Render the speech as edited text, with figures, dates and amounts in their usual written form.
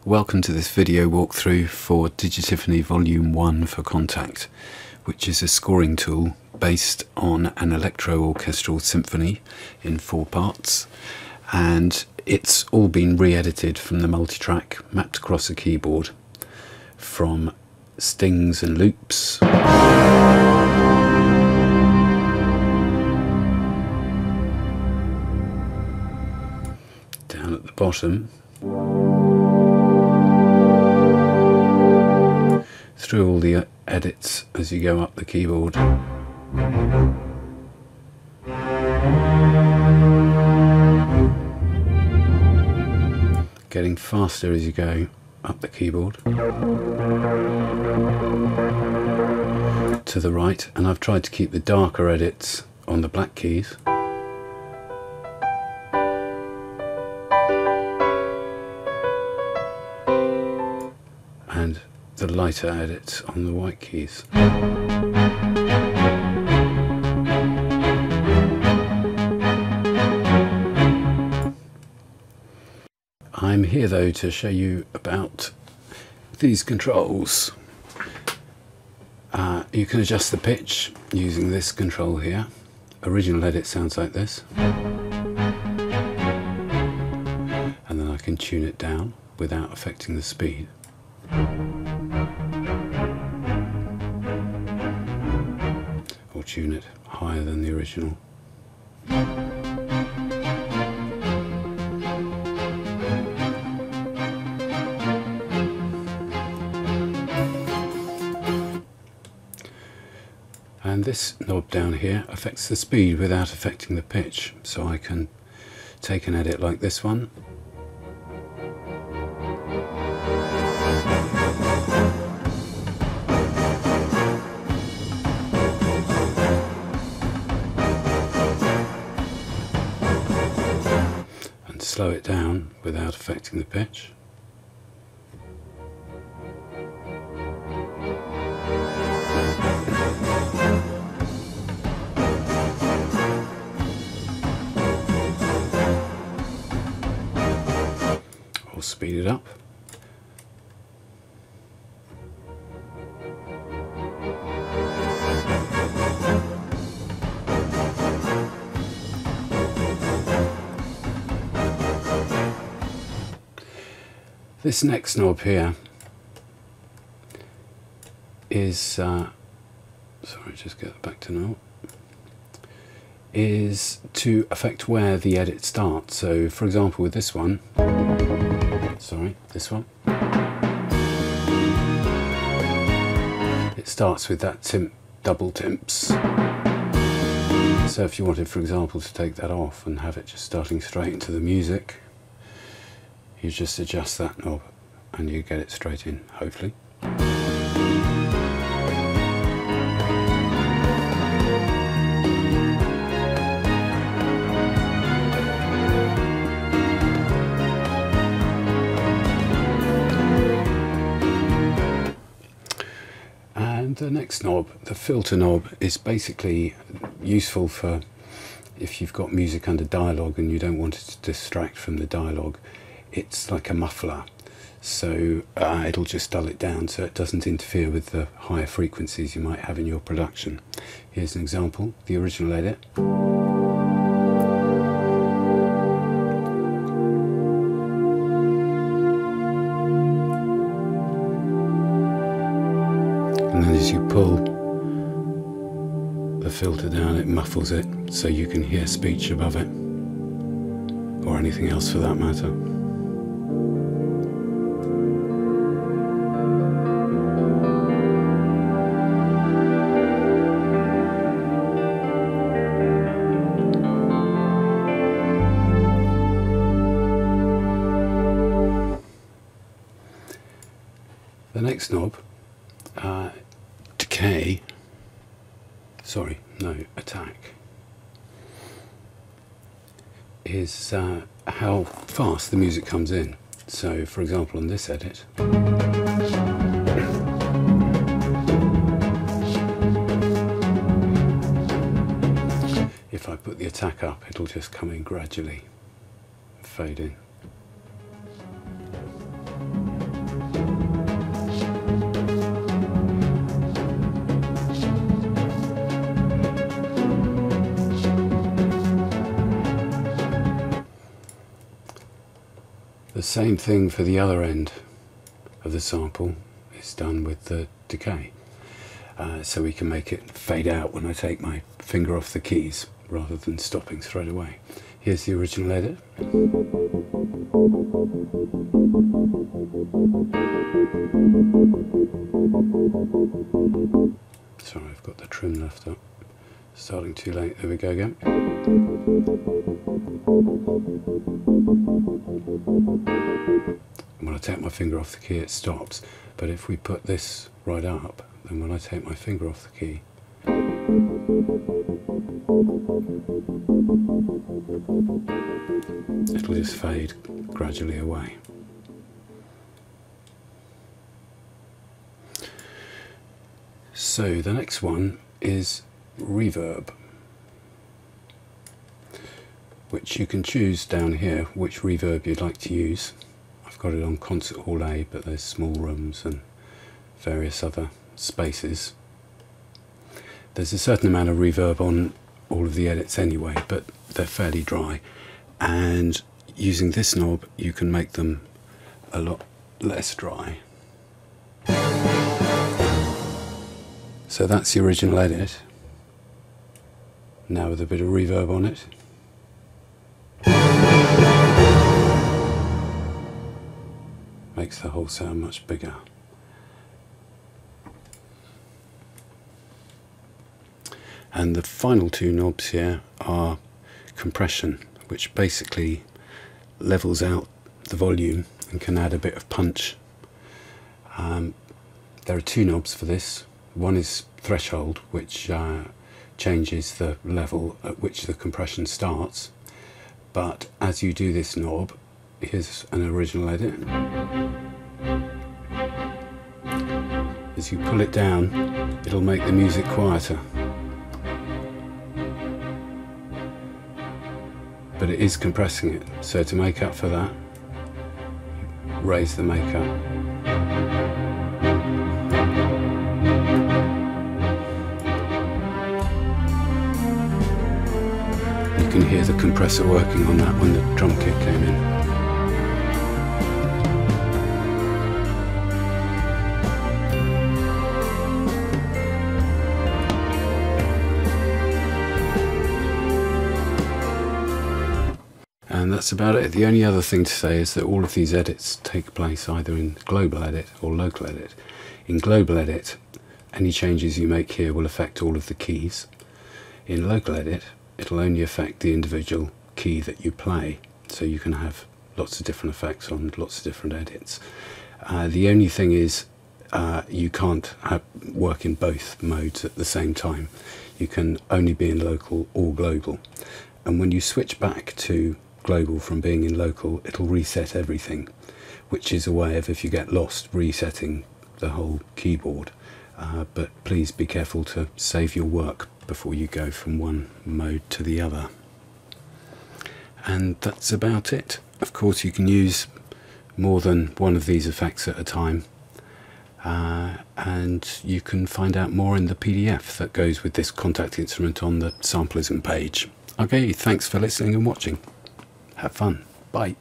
Welcome to this video walkthrough for Digitiphony Volume 1 for Kontakt, which is a scoring tool based on an Electro Orchestral symphony in 4 parts, and it's all been re-edited from the multitrack, mapped across a keyboard from stings and loops, down at the bottom, through all the edits as you go up the keyboard, getting faster as you go up the keyboard to the right, and I've tried to keep the darker edits on the black keys, and the lighter edits on the white keys. I'm here though to show you about these controls. You can adjust the pitch using this control here. Original edit sounds like this, and then I can tune it down without affecting the speed. Or tune it higher than the original. And this knob down here affects the speed without affecting the pitch, so I can take an edit like this one, and slow it down without affecting the pitch. Or speed it up. This next knob here is, sorry, just get back to normal, is to affect where the edit starts. So for example with this one, this one, it starts with that double timps. So if you wanted, for example, to take that off and have it just starting straight into the music, you just adjust that knob and you get it straight in, hopefully. And the next knob, the filter knob, is basically useful for if you've got music under dialogue and you don't want it to distract from the dialogue. It's like a muffler, so it'll just dull it down so it doesn't interfere with the higher frequencies you might have in your production. Here's an example, the original edit. And then as you pull the filter down, it muffles it so you can hear speech above it, or anything else for that matter. The next knob, Decay, attack, is how fast the music comes in. So for example on this edit, if I put the attack up, it'll just come in gradually, fade in. same thing for the other end of the sample is done with the decay. So we can make it fade out when I take my finger off the keys rather than stopping straight away. Here's the original edit. Sorry, I've got the trim left up. Starting too late. There we go again. When I take my finger off the key, it stops. But if we put this right up, then when I take my finger off the key, it'll just fade gradually away. So the next one is Reverb, which you can choose down here which reverb you'd like to use. I've got it on Concert Hall A, but there's small rooms and various other spaces. There's a certain amount of reverb on all of the edits anyway, but they're fairly dry, and using this knob you can make them a lot less dry. So that's the original edit, now with a bit of reverb on it. Makes the whole sound much bigger. And the final two knobs here are compression, which basically levels out the volume and can add a bit of punch. There are two knobs for this. One is threshold, which changes the level at which the compression starts. But as you do this knob, here's an original edit. As you pull it down, it'll make the music quieter. But it is compressing it, so to make up for that, raise the make up. You can hear the compressor working on that when the drum kit came in. And that's about it. The only other thing to say is that all of these edits take place either in global edit or local edit. In global edit, any changes you make here will affect all of the keys. In local edit, it'll only affect the individual key that you play, so you can have lots of different effects on lots of different edits. The only thing is you can't work in both modes at the same time. You can only be in local or global, and when you switch back to global from being in local, it'll reset everything, which is a way of, if you get lost, resetting the whole keyboard. But please be careful to save your work before you go from one mode to the other. And that's about it. Of course, you can use more than one of these effects at a time, and you can find out more in the PDF that goes with this Kontakt instrument on the Samplism page. Okay, thanks for listening and watching. Have fun. Bye.